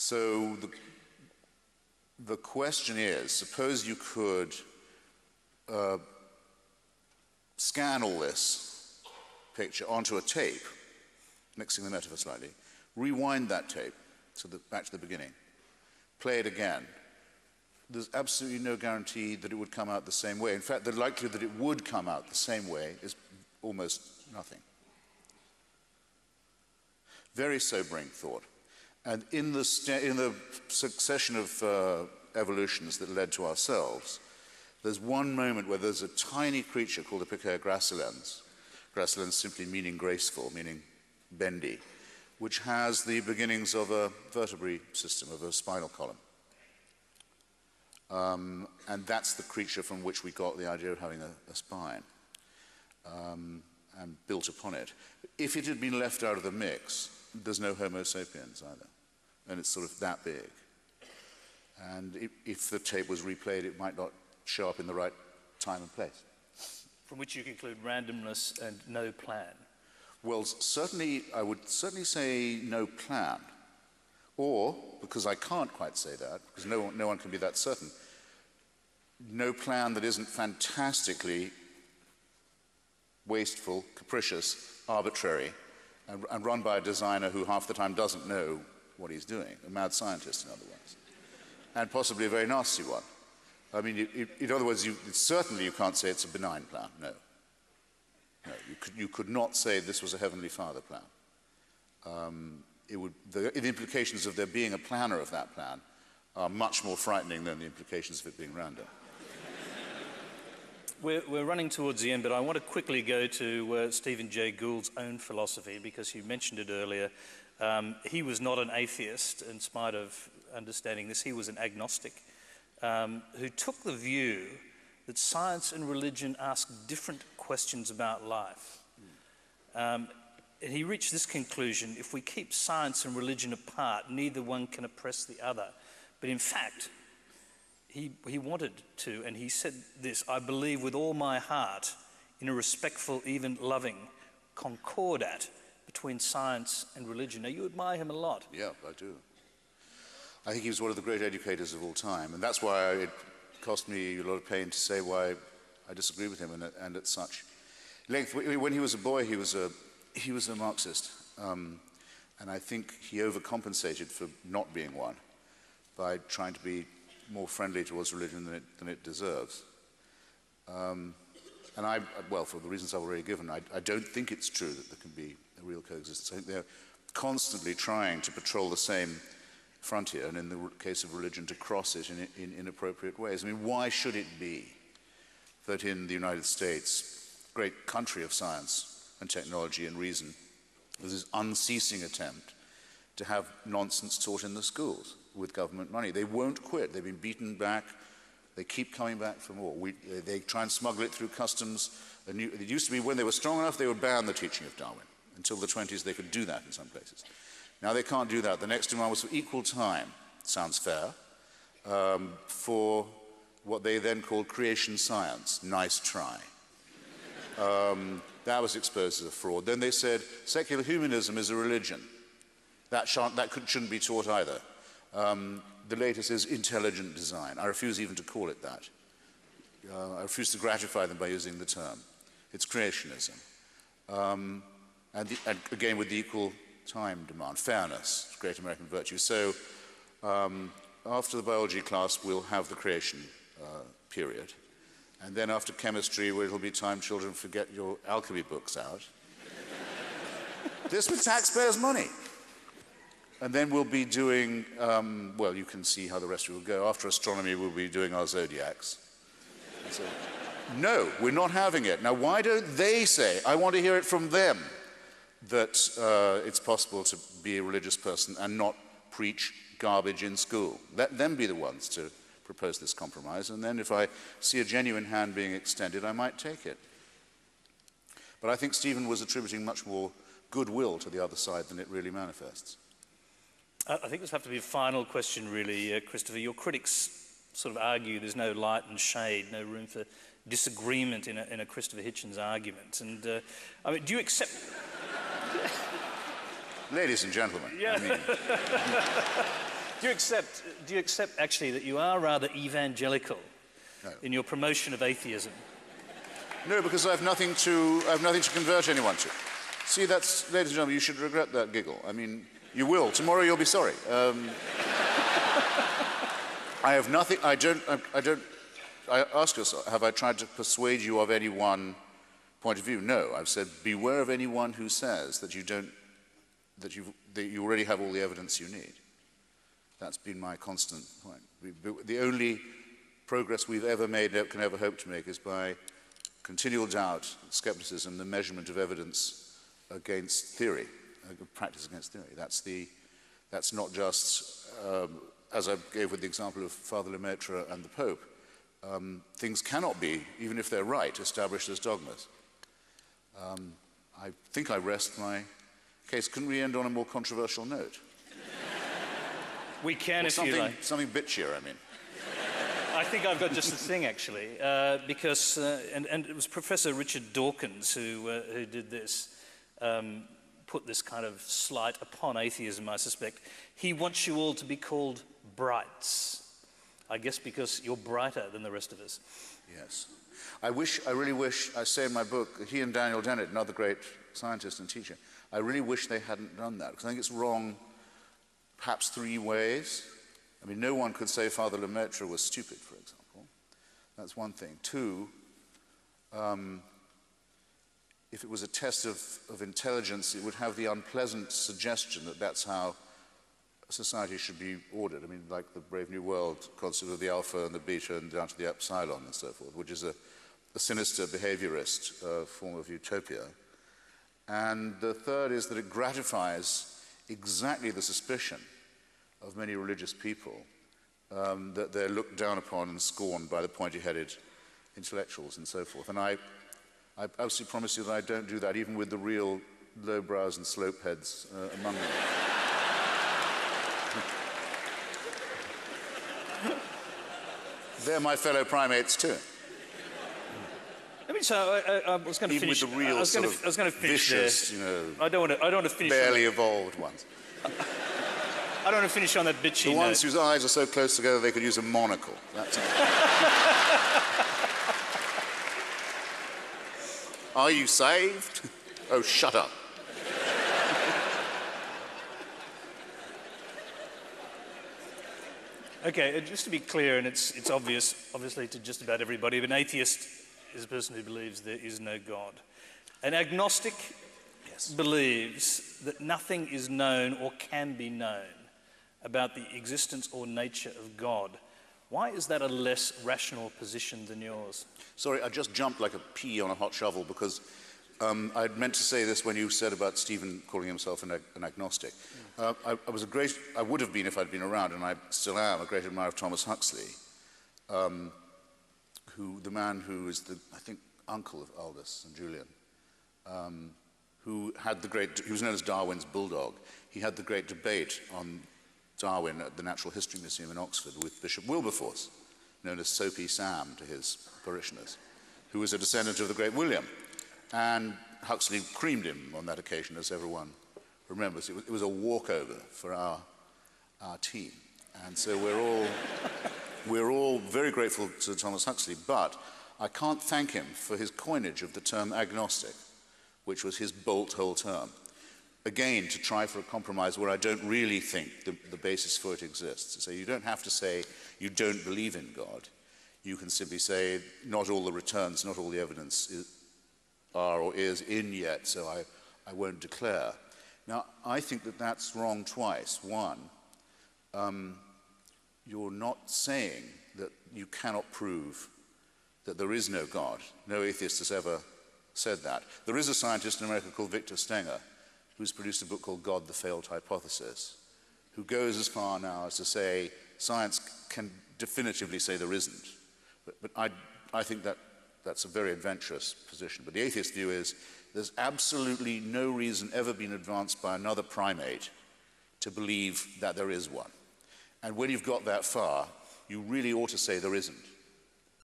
So the question is, suppose you could scan all this picture onto a tape, mixing the metaphor slightly, rewind that tape back to the beginning, play it again. There's absolutely no guarantee that it would come out the same way. In fact, the likelihood that it would come out the same way is almost nothing. Very sobering thought. And in the succession of evolutions that led to ourselves, there's one moment where there's a tiny creature called the Pichia gracilens. Gracilens simply meaning graceful, meaning bendy, which has the beginnings of a vertebrae system, of a spinal column. And that's the creature from which we got the idea of having a spine and built upon it. If it had been left out of the mix, there's no Homo sapiens either. And it's sort of that big. And if the tape was replayed, it might not show up in the right time and place. From which you conclude randomness and no plan. Well, certainly, I would certainly say no plan. Or, because I can't quite say that, because no one can be that certain, no plan that isn't fantastically wasteful, capricious, arbitrary, and run by a designer who half the time doesn't know what he's doing, a mad scientist, in other words, and possibly a very nasty one. I mean, in other words, certainly you can't say it's a benign plan, no. No, you could not say this was a Heavenly Father plan. The implications of there being a planner of that plan are much more frightening than the implications of it being random. We're running towards the end, but I want to quickly go to Stephen Jay Gould's own philosophy, because you mentioned it earlier. He was not an atheist, in spite of understanding this. He was an agnostic who took the view that science and religion ask different questions about life. And he reached this conclusion: if we keep science and religion apart, neither one can oppress the other. But in fact, he wanted to, and he said this: I believe with all my heart in a respectful, even loving concordat between science and religion. Now, you admire him a lot. Yeah, I do. I think he was one of the great educators of all time, and that's why it cost me a lot of pain to say why I disagree with him and at such length. When he was a boy, he was a Marxist, and I think he overcompensated for not being one by trying to be more friendly towards religion than it deserves. And well, for the reasons I've already given, I don't think it's true that there can be a real coexistence. I think they're constantly trying to patrol the same frontier, and in the case of religion, to cross it in inappropriate ways. I mean, why should it be that in the United States, great country of science and technology and reason, there's this unceasing attempt to have nonsense taught in the schools with government money? They won't quit. They've been beaten back. They keep coming back for more. They try and smuggle it through customs. It used to be when they were strong enough, they would ban the teaching of Darwin. Until the 20s, they could do that in some places. Now they can't do that. The next demand was for equal time, sounds fair, for what they then called creation science. Nice try. That was exposed as a fraud. Then they said secular humanism is a religion. That shouldn't be taught either. The latest is intelligent design. I refuse even to call it that. I refuse to gratify them by using the term. It's creationism. And again, with the equal time demand, fairness, great American virtue. So after the biology class, we'll have the creation period. And then after chemistry, where it'll be time children forget your alchemy books out. This with taxpayers' money. And then we'll be doing, well, you can see how the rest of it will go. After astronomy, we'll be doing our zodiacs. So, no, we're not having it. Now, why don't they say, I want to hear it from them, that it's possible to be a religious person and not preach garbage in school? Let them be the ones to propose this compromise, and then if I see a genuine hand being extended, I might take it. But I think Stephen was attributing much more goodwill to the other side than it really manifests. I think this has to be a final question, really, Christopher. Your critics sort of argue there's no light and shade, no room for disagreement in a Christopher Hitchens argument. And I mean, do you accept? Ladies and gentlemen. Yeah. I mean, Do you accept actually that you are rather evangelical in your promotion of atheism? No, because I have nothing to convert anyone to. See, that's, ladies and gentlemen, you should regret that giggle. I mean, you will. Tomorrow you'll be sorry. I have nothing, I ask yourself, have I tried to persuade you of any one point of view? No, I've said, beware of anyone who says that that you already have all the evidence you need. That's been my constant point. The only progress we've ever made, can ever hope to make, is by continual doubt, skepticism, the measurement of evidence against theory, practice against theory. That's not just, as I gave with the example of Father Lemaitre and the Pope, things cannot be, even if they're right, established as dogmas. I think I rest my case. Couldn't we end on a more controversial note? We can, if you like. Something bitchier, I mean. I think I've got just the thing, actually, because, and it was Professor Richard Dawkins who did this, put this kind of slight upon atheism, I suspect. He wants you all to be called brights, I guess because you're brighter than the rest of us. Yes. I really wish, I say in my book, he and Daniel Dennett, another great scientist and teacher, I really wish they hadn't done that, because I think it's wrong perhaps 3 ways. I mean, no one could say Father Lemaitre was stupid, for example. That's one thing. 2, if it was a test of intelligence, it would have the unpleasant suggestion that that's how society should be ordered. I mean, like the Brave New World concept of the alpha and the beta and down to the epsilon and so forth, which is a sinister behaviorist form of utopia. And the third is that it gratifies exactly the suspicion of many religious people that they're looked down upon and scorned by the pointy-headed intellectuals and so forth. And I absolutely promise you that I don't do that, even with the real lowbrows and slopeheads among them. They're my fellow primates too. I mean, so I was going to finish. Even with the real sort of vicious, I don't want to finish. Barely evolved ones. I don't want to finish on that bitchy note. The ones whose eyes are so close together they could use a monocle. That's it. Are you saved? Oh, shut up. Okay, just to be clear, and it's obviously to just about everybody, but an atheist is a person who believes there is no God. An agnostic believes that nothing is known or can be known about the existence or nature of God. Why is that a less rational position than yours? Sorry, I just jumped like a pea on a hot shovel because I'd meant to say this when you said about Stephen calling himself an agnostic. I would have been if I'd been around, and I still am, a great admirer of Thomas Huxley, the man who is I think, uncle of Aldous and Julian, who he was known as Darwin's bulldog. He had the great debate on Darwin at the Natural History Museum in Oxford with Bishop Wilberforce, known as Soapy Sam to his parishioners, who was a descendant of the great William. And Huxley creamed him on that occasion, as everyone remembers. It was a walkover for our team. And so we're all very grateful to Thomas Huxley, but I can't thank him for his coinage of the term agnostic, which was his bolt whole term. Again, to try for a compromise where I don't really think the basis for it exists. So you don't have to say you don't believe in God. You can simply say not all the returns, not all the evidence are or is in yet, so I won't declare. Now, I think that that's wrong twice. One, you're not saying that you cannot prove that there is no God. No atheist has ever said that. There is a scientist in America called Victor Stenger who's produced a book called God, the Failed Hypothesis, who goes as far now as to say science can definitively say there isn't. But I think that's a very adventurous position. But the atheist view is there's absolutely no reason ever been advanced by another primate to believe that there is one. And when you've got that far, you really ought to say there isn't.